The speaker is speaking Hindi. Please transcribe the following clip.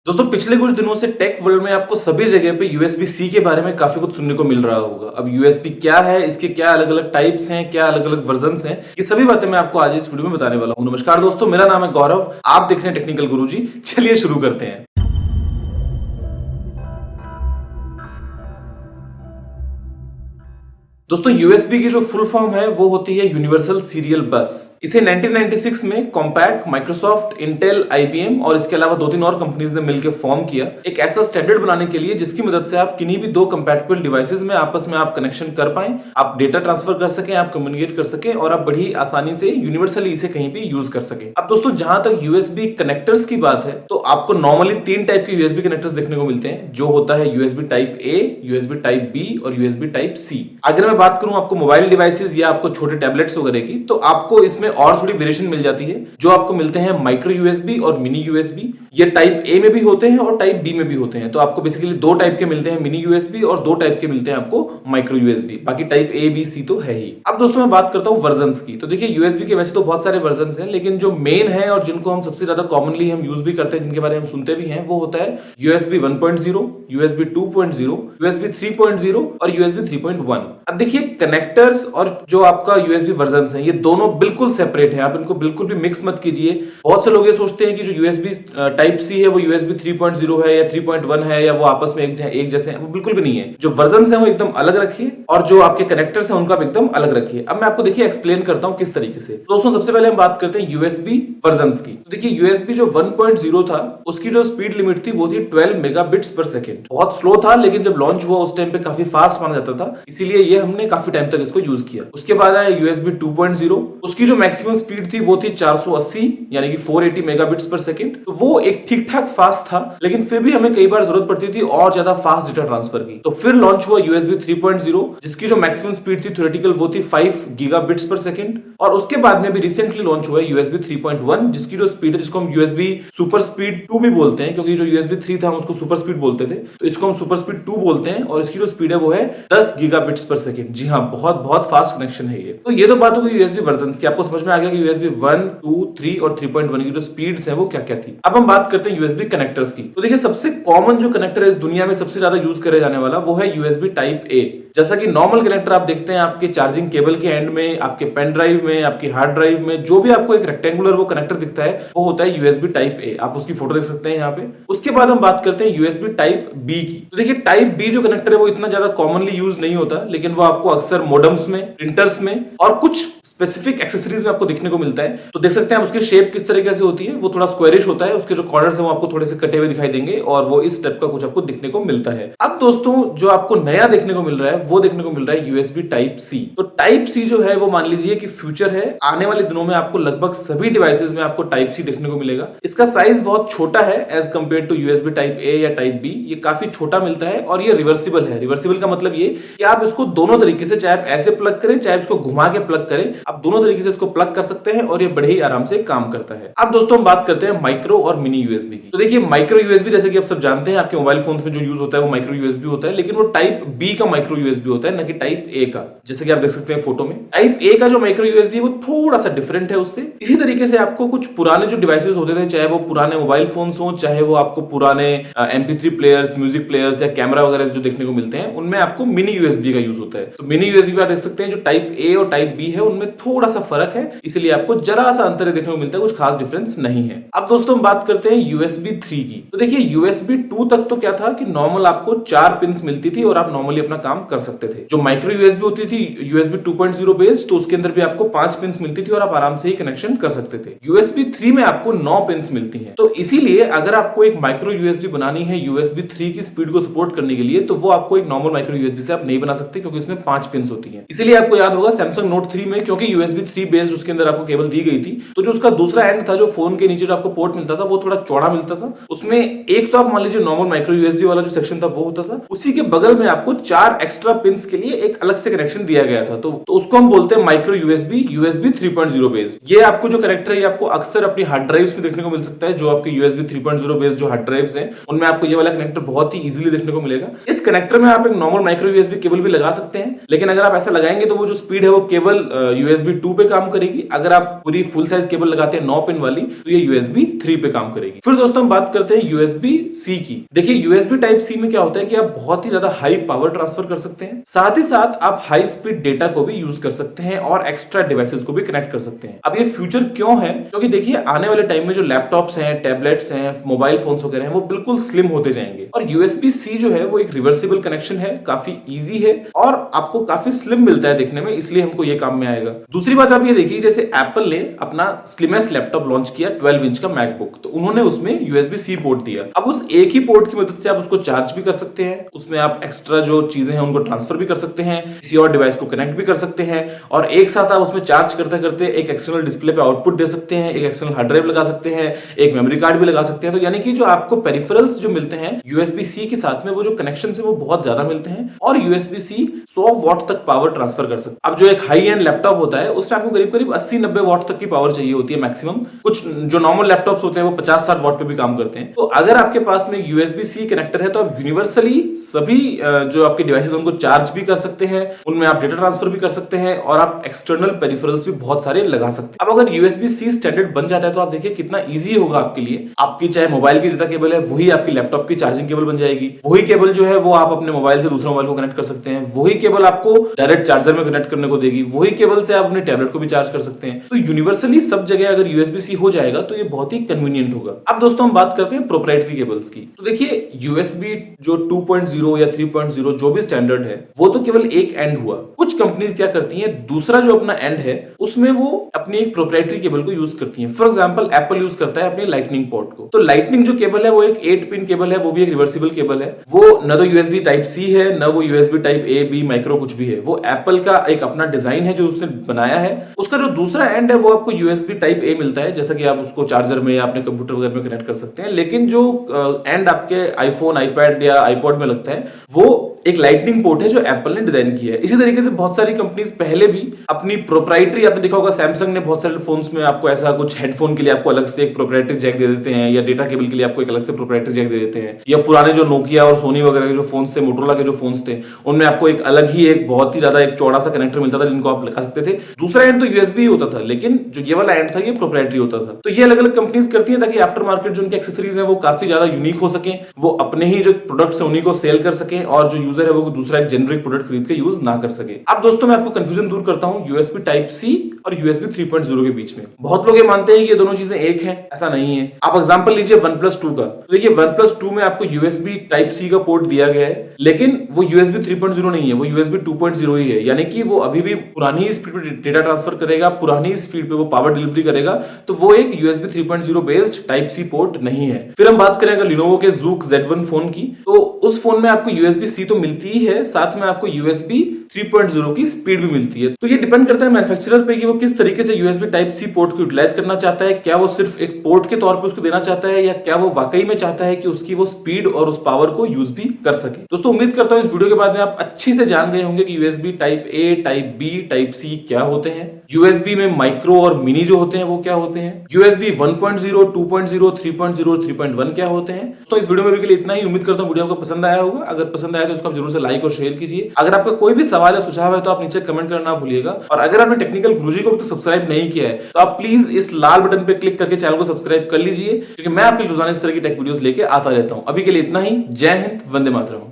दोस्तों पिछले कुछ दिनों से टेक वर्ल्ड में आपको सभी जगह पे USB-C के बारे में काफी कुछ सुनने को मिल रहा होगा। अब USB क्या है, इसके क्या अलग-अलग टाइप्स हैं, क्या अलग-अलग वर्जन्स हैं, ये सभी बातें मैं आपको आज इस वीडियो में बताने वाला हूँ। नमस्कार दोस्तों, मेरा नाम है गौरव, आप देख रहे हैं टेक्निकल गुरुजी। चलिए शुरू करते हैं। दोस्तों यूएसबी की जो फुल फॉर्म है वो होती है यूनिवर्सल सीरियल बस। इसे 1996 में कॉम्पैक, माइक्रोसॉफ्ट, इंटेल, IBM और इसके अलावा 2-3 और कंपनीज ने मिलकर फॉर्म किया एक ऐसा स्टैंडर्ड बनाने के लिए जिसकी मदद से आप किन्हीं भी दो कंपैटिबल डिवाइसेस में आपस में आप कनेक्शन कर पाएं, आप डेटा ट्रांसफर कर सकें, आप कम्युनिकेट कर सकें और आप बड़ी आसानी से यूनिवर्सली इसे कहीं भी यूज कर सकें। अब दोस्तों जहां तक यूएसबी कनेक्टर्स की बात है तो आपको नॉर्मली 3 टाइप के यूएसबी कनेक्टर्स देखने को मिलते हैं, जो होता है USB type A, USB type B और यूएसबी टाइप सी। अगर मैं बात करूं आपको मोबाइल डिवाइसेस या आपको छोटे टैबलेट्स वगैरह की, तो आपको इसमें और थोड़ी वेरिएशन मिल जाती है, जो आपको मिलते हैं माइक्रो यूएसबी और मिनी यूएसबी। ये टाइप ए में भी होते हैं और टाइप बी में भी होते हैं। तो आपको बेसिकली 2 टाइप के मिलते हैं मिनी यूएसबी और 2 टाइप के मिलते हैं आपको माइक्रो यूएसबी। बाकी टाइप ए बी सी तो है ही। अब दोस्तों मैं बात करता हूं वर्जन्स की। तो देखिए यूएसबी के वैसे तो बहुत सारे वर्जन्स हैं, लेकिन जो मेन है और जिनको हम सबसे ज्यादा कॉमनली हम यूज भी करते हैं, जिनके बारे में हम सुनते भी हैं, वो होता है यूएसबी 1.0, यूएसबी 2.0, यूएसबी 3.0 और यूएसबी 3.1। अब देखिए कनेक्टर्स और जो आपका यूएसबी वर्जन्स हैं, ये दोनों बिल्कुल सेपरेट हैं। आप इनको बिल्कुल भी मिक्स मत कीजिए। बहुत से लोग ये सोचते हैं कि जो यूएसबी टाइप सी है वो यूएसबी 3.0 है या 3.1 है या वो आपस में एक जैसे हैं, वो बिल्कुल भी नहीं है। जो वर्जन्स हैं वो एकदम अलग रखिए और जो आपके कनेक्टर्स हैं उनको आप एकदम अलग रखिए। अब मैं आपको देखिए एक्सप्लेन करता हूं किस तरीके से। दोस्तों सबसे पहले हम बात करते हैं यूएसबी वर्जन्स की। तो देखिए यूएसबी जो 1.0 था उसकी जो स्पीड लिमिट थी वो थी 12 मेगाबिट्स पर सेकंड। बहुत स्लो था, लेकिन जब लॉन्च हुआ उस टाइम पे काफी फास्ट माना जाता था, इसीलिए ये हमने काफी टाइम तक इसको यूज किया। उसके बाद आया यूएसबी 2.0। उसकी जो मैक्सिमम स्पीड थी वो थी 480 यानी कि 480 मेगाबिट्स पर सेकंड। तो वो एक ठीक ठाक फास्ट था, लेकिन फिर भी हमें कई बार जरूरत पड़ती थी और ज्यादा फास्ट डेटा ट्रांसफर की। तो फिर लॉन्च हुआ यूएसबी 3.0, जिसकी जो मैक्सिमम स्पीड थी थ्योरेटिकल वो थी 5 गीगाबिट्स पर सेकंड। और उसके बाद में भी रिसेंटली लॉन्च हुआ यूएसबी 3.1, जिसकी जो स्पीड है, जिसको हम यूएसबी सुपर स्पीड 2 भी बोलते हैं, क्योंकि जो यूएसबी 3 था हम उसको सुपर स्पीड बोलते थे, तो इसको हम सुपर स्पीड 2 बोलते हैं। और इसकी जो स्पीड है वो है 10 गीगाबिट्स पर सेकंड। जी हाँ, बहुत बहुत फास्ट कनेक्शन है ये। तो ये तो बात हो गई यूएसबी वर्जन्स की। आपको समझ में आ गया कि यूएसबी 1, 2, 3 और 3.1 की जो स्पीड्स है वो क्या क्या थी। अब हम बात करते हैं यूएसबी कनेक्टर्स की। तो देखिए सबसे कॉमन जो कनेक्टर है इस दुनिया में सबसे ज्यादा यूज करे जाने वाला वो है यूएसबी टाइप ए। जैसा कि नॉर्मल कनेक्टर आप देखते हैं आपके चार्जिंग केबल के एंड में, आपके पेन ड्राइव में, आपकी हार्ड ड्राइव में, जो भी आपको एक रेक्टेंगुलर वो कनेक्टर दिखता है वो होता है यूएसबी टाइप ए। आप उसकी फोटो देख सकते हैं यहाँ पे। उसके बाद हम बात करते हैं यूएसबी टाइप बी की। तो देखिए टाइप बी जो कनेक्टर है वो इतना ज्यादा कॉमनली यूज नहीं होता, लेकिन वो आपको अक्सर मोडम्स में, प्रिंटर्स में और कुछ स्पेसिफिक एक्सेसरीज में आपको देखने को मिलता है। तो देख सकते हैं उसकी शेप किस तरीके से होती है। वो थोड़ा स्क्वायरिश होता है, उसके जो कॉर्नर्स हैं वो आपको थोड़े से कटे हुए दिखाई देंगे और वो इस टाइप का कुछ आपको दिखने को मिलता है। अब दोस्तों जो आपको नया देखने को मिल रहा है वो देखने को मिल रहा है यूएसबी टाइप सी। तो टाइप सी जो है वो मान लीजिए कि फ्यूचर है। आने वाले दिनों में आपको लगभग सभी डिवाइसेस में आपको टाइप सी देखने को मिलेगा। इसका साइज बहुत छोटा है as compared to USB type A या टाइप बी। ये काफी छोटा मिलता है और ये रिवर्सिबल है। रिवर्सिबल का मतलब ये कि आप इसको दोनों तरीके से, चाहे आप ऐसे प्लग करें चाहे इसको घुमा के प्लग करें, आप दोनों तरीके से इसको प्लग कर सकते हैं और ये बड़े ही आराम से काम करता है। अब दोस्तों हम बात करते हैं माइक्रो और मिनी यूएसबी की। तो देखिए माइक्रो यूएसबी जैसे कि आप सब जानते हैं आपके मोबाइल फोन्स में जो यूज होता है वो माइक्रो यूएसबी होता है, लेकिन वो टाइप बी का माइक्रो यूएसबी होता है, ना कि टाइप ए का। जैसे कि आप देख सकते हैं फोटो में टाइप ए का जो माइक्रो यूएसबी है वो थोड़ा सा डिफरेंट है उससे। इसी तरीके से आपको कुछ पुराने जो डिवाइसेस होते थे, चाहे वो पुराने मोबाइल फोन्स हो, चाहे वो आपको पुराने MP3 प्लेयर्स, म्यूजिक प्लेयर्स या कैमरा वगैरह जो देखने को मिलते हैं, उनमें आपको मिनी यूएसबी का यूज होता है। तो मिनी यूएसबी आप देख सकते हैं जो टाइप ए और टाइप बी है उनमें थोड़ा सा फर्क है, इसलिए आपको जरा सा अंतर देखने को मिलता है, कुछ खास डिफरेंस नहीं है। अब दोस्तों हम बात करते हैं यूएसबी 3 की। तो देखिए यूएसबी 2 तक तो क्या था कि नॉर्मल आपको 4 पिंस मिलती थी और आप नॉर्मली अपना काम कर सकते थे। जो माइक्रो यूएसबी होती थी यूएसबी 2.0 बेस्ड, तो उसके अंदर भी आपको 5 पिंस मिलती थी और आप आराम से ही कनेक्शन कर सकते थे। यूएसबी 3 में आपको 9 पिंस मिलती हैं। तो इसीलिए अगर आपको एक माइक्रो यूएसबी बनानी है यूएसबी 3 की स्पीड को सपोर्ट करने के लिए, तो वो आपको एक नॉर्मल माइक्रो यूएसबी से आप नहीं बना सकते, क्योंकि इसमें 5 पिंस होती हैं। इसीलिए आपको याद होगा सैमसंग नोट 3 में, क्योंकि यूएसबी 3 बेस्ड उसके अंदर आपको केबल दी गई थी, तो जो उसका दूसरा एंड था, जो फोन के नीचे जो आपको पोर्ट मिलता था, वो थोड़ा चौड़ा मिलता था। उसमें एक तो आप मान लीजिए नॉर्मल माइक्रो यूएसबी वाला जो सेक्शन था वो होता था, उसी के बगल में आपको 4 एक्स्ट्रा पिंस के लिए एक अलग से कनेक्शन दिया गया था। तो उसको हम बोलते हैं माइक्रो यूएसबी 3.0 बेस्ड। ये आपको जो कनेक्टर है आपको अक्सर अपनी हार्ड ड्राइव्स में देखने को मिल सकता है। जो आपके यूएसबी 3.0 बेस्ड जो हार्ड ड्राइव्स हैं उनमें आपको ये वाला कनेक्टर बहुत ही इजीली देखने को मिलेगा। इस कनेक्टर में आप एक नॉर्मल माइक्रो यूएसबी केबल भी लगा सकते हैं, लेकिन अगर आप ऐसा लगाएंगे तो वो जो स्पीड है वो केवल USB 2 पे काम करेगी। अगर आप पूरी फुल साइज केबल लगाते हैं 9 पिन वाली तो ये USB 3 पे काम करेगी। फिर दोस्तों हम बात करते हैं USB C की। देखिए USB टाइप C में क्या होता है कि आप बहुत ही ज्यादा हाई पावर ट्रांसफर कर सकते हैं, साथ ही साथ आप हाई स्पीड डेटा को भी यूज कर सकते हैं और एक्स्ट्रा डिवाइसेस को भी कनेक्ट कर सकते हैं। अब ये फ्यूचर क्यों है? क्योंकि देखिए आने वाले टाइम में जो लैपटॉप्स हैं, टैबलेट्स हैं, मोबाइल फोन्स वगैरह हैं, वो बिल्कुल स्लिम होते जाएंगे और USB C जो है वो एक रिवर्सिबल कनेक्शन है, काफी इजी है और आपको काफी स्लिम मिलता है देखने में, इसलिए हमको ये काम में आएगा। दूसरी बात आप ये देखिए, जैसे एप्पल ने अपना स्लिमेस्ट लैपटॉप लॉन्च किया 12 इंच का मैकबुक, तो उन्होंने उसमें USB C पोर्ट दिया। अब उस एक ही पोर्ट की मदद से आप उसको चार्ज भी कर सकते हैं, उसमें आप एक्स्ट्रा जो चीजें हैं उनको ट्रांसफर भी कर सकते हैं, किसी और डिवाइस को कनेक्ट भी कर सकते हैं और एक साथ आप उसमें चार्ज करते करते एक एक्सटर्नल डिस्प्ले पे आउटपुट दे सकते हैं, एक एक्सटर्नल हार्ड ड्राइव लगा सकते हैं, एक मेमोरी कार्ड भी लगा सकते हैं। तो यानी कि जो आपको पेरिफेरल्स जो मिलते हैं USB C के साथ में, वो जो कनेक्शन है वो बहुत ज्यादा मिलते हैं और USB C 100 वॉट तक पावर ट्रांसफर कर सकते हैं। अब जो एक हाई एंड लैपटॉप होता है उसमें आपको करीब करीब 80-90 वॉट तक की पावर चाहिए होती है मैक्सिमम। कुछ जो नॉर्मल लैपटॉप्स होते हैं वो 50-60 वॉट पे भी काम करते हैं। तो अगर आपके पास में USB C कनेक्टर है तो आप यूनिवर्सली सभी जो आपके डिवाइसेस उनको चार्ज भी कर सकते हैं, उनमें आप डेटा ट्रांसफर भी कर सकते हैं और आप एक्सटर्नल पेरिफेरल्स भी बहुत सारे लगा सकते हैं। अब अगर USB C स्टैंडर्ड बन जाता है तो आप देखिए कितना इजी होगा आपके लिए। आपकी चाहे मोबाइल की डेटा केबल है वही आपकी लैपटॉप की चार्जिंग केबल बन जाएगी, वही केबल जो है वो आप अपने मोबाइल से दूसरे मोबाइल को कनेक्ट कर सकते हैं, वही केबल आपको डायरेक्ट चार्जर में कनेक्ट करने को देगी, वही केबल से आप अपने टैबलेट को भी चार्ज कर सकते हैं। तो यूनिवर्सली सब जगह अगर USB C हो जाएगा तो ये बहुत ही कन्वीनियंट होगा। अब दोस्तों हम बात करते हैं प्रोप्राइटरी केबल्स की। तो देखिए USB जो 2.0 या 3.0 जो भी स्टैंडर्ड है वो तो केवल एक एंड हुआ। कुछ कंपनीज क्या करती हैं, दूसरा जो अपना एंड है उसमें वो अपनी एक प्रोप्राइटरी केबल को यूज करती हैं। फॉर एग्जांपल एप्पल यूज करता है अपने लाइटनिंग पोर्ट को। तो लाइटनिंग जो केबल है वो एक 8 पिन केबल है, वो भी एक रिवर्सिबल केबल है। वो न तो USB टाइप C है न वो USB type A B micro कुछ भी है। वो एप्पल का एक अपना डिजाइन है जो उसने बनाया है। उसका जो दूसरा एंड है वो आपको USB टाइप A मिलता है, जैसा कि आप उसको चार्जर में या अपने कंप्यूटर वगैरह में कनेक्ट कर सकते हैं। लेकिन जो एंड आपके आईफोन, आईपैड या आईपॉड में लगता है वो एक लाइटनिंग पोर्ट है जो एप्पल ने डिजाइन किया है। इसी तरीके से बहुत सारी कंपनीज पहले भी अपनी प्रोप्राइटरी, आपने देखा होगा सैमसंग ने बहुत सारे फोन्स में आपको ऐसा कुछ हेडफोन के लिए आपको अलग से एक प्रोप्राइटरी जैक दे देते हैं, या डेटा केबल के लिए आपको एक अलग से प्रोप्राइटरी जैक दे देते हैं, या पुराने जो नोकिया और सोनी वगैरह के जो फोन्स थे, मोटोरोला के जो फोन्स थे, उनमें आपको एक अलग ही एक बहुत ही ज्यादा एक चौड़ा सा कनेक्टर मिलता था जिनको आप लगा सकते थे। दूसरा एंड तो USB ही होता था, लेकिन जो ये वाला एंड था ये प्रोप्राइटरी होता था। तो ये अलग अलग कंपनीज करती है ताकि आफ्टर मार्केट जो उनके एक्सेसरीज है वो काफी ज्यादा यूनिक हो सके, वो अपने ही जो प्रोडक्ट्स है उन्हीं को सेल कर सके और जो यूजर है वो दूसरा जेनरिक प्रोडक्ट खरीद के यूज ना कर सके। अब दोस्तों मैं आपको कंफ्यूजन दूर करता हूं USB टाइप C और USB 3.0 के बीच में। बहुत लोग ये मानते हैं कि ये दोनों चीजें एक हैं, ऐसा नहीं है। आप एग्जांपल लीजिए OnePlus 2 का। तो देखिए OnePlus 2 में आपको USB टाइप C का पोर्ट दिया गया है, लेकिन वो USB 3.0 नहीं है, वो USB 2.0 ही है। यानी कि वो अभी भी पुरानी स्पीड पे डेटा ट्रांसफर करेगा, पुरानी स्पीड पे वो पावर डिलीवरी करेगा। तो वो एक USB 3.0 based type C port नहीं है। फिर हम बात करें अगर Lenovo के Zook Z1 फोन की, तो उस फोन में आपको USB C तो मिलती ही है, साथ में आपको USB 3.0 की स्पीड भी मिलती है। तो ये डिपेंड करता है मैन्युफैक्चरर पे कि वो किस तरीके से USB टाइप C पोर्ट को यूटिलाइज करना चाहता है। क्या वो सिर्फ एक पोर्ट के तौर पे उसको देना चाहता है, या क्या वो वाकई में चाहता है कि उसकी वो स्पीड और उस पावर को यूज भी कर सके। दोस्तों उम्मीद करता हूं इस वीडियो के बाद में आप अच्छी से जान गए होंगे कि USB type A, type B, type C क्या होते हैं, USB में माइक्रो और मिनी जो होते हैं वो क्या होते हैं, USB 1.0, 2.0, 3.0, 3.1 क्या होते हैं। तो इस वीडियो में भी के लिए इतना ही। उम्मीद करता हूं वीडियो आपको पसंद आया होगा। अगर पसंद आया तो उसको आप जरूर से लाइक और शेयर कीजिए। अगर आपका कोई भी सवाल या सुझाव है तो आप नीचे कमेंट करना भूलिएगा। और अगर आपने टेक्निकल गुरुजी को भी तो सब्सक्राइब नहीं किया है तो आप प्लीज इस लाल बटन पे क्लिक करके चैनल को सब्सक्राइब कर लीजिए, क्योंकि मैं आपके रोजाना इस तरह की टेक वीडियोस लेके आता रहता हूं। अभी के लिए इतना ही। जय हिंद, वंदे मातरम।